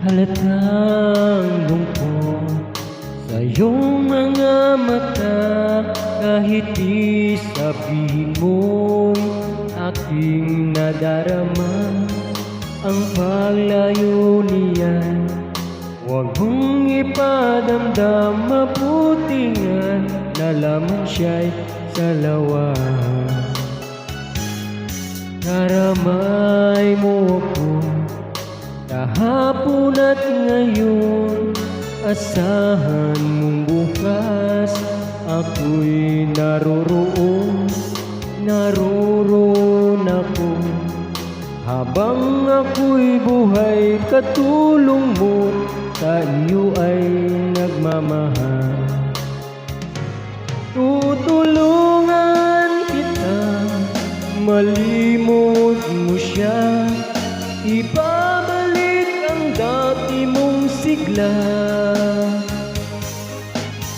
Halatang lungkot sa iyong mga mata, kahit di sabihin mo'y aking nadarama. Ang paglayo niyan, huwag mong ipadamdam. Mabuti nga nalaman siya'y salawa. Karamay mo ako kahapon at ngayon, asahan mong bukas ako'y naroroon. Naroroon ako habang ako'y buhay, katulong mo sa iyo ay nagmamahal. Tutulungan kita, malimot mo siya, ibabalik ang dati mong sigla.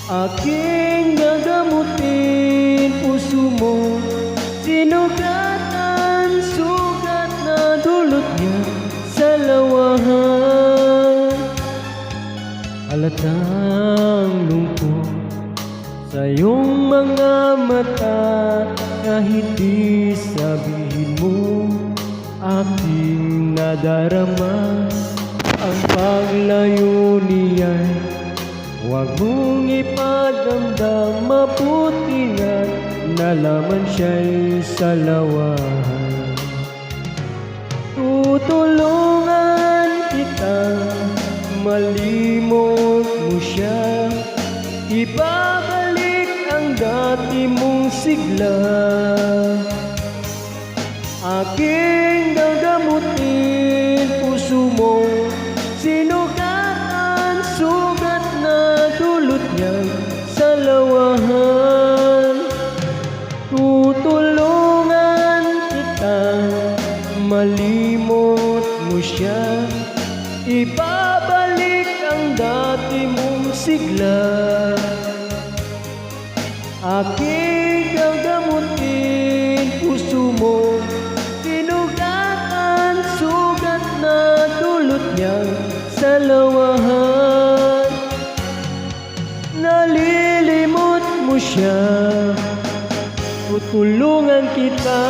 Aking gagamutin puso mo, sinugatan, sugat na dulot niya sa lawahan. Halatang lungkot sa iyong mga mata, kahit di sabihin mo aking nadarama. Ang paglayo niya'y huwag mong ipadamdam. Mabuti nga nalaman siya'y salawahan. Tutulungan kita, malimot mo siya, ibabalik ang dati mong sigla. Aking gagamutin puso mo, sinugatan, sugat na dulot niya sa lawahan. Tutulungan kita, malimot mo siya, ibabalik ang dati mong sigla. Aking gagamutin puso mo, sinugatan, sugat na dulot niya sa lawahan. Nalilimot mo siya, tutulungan kita.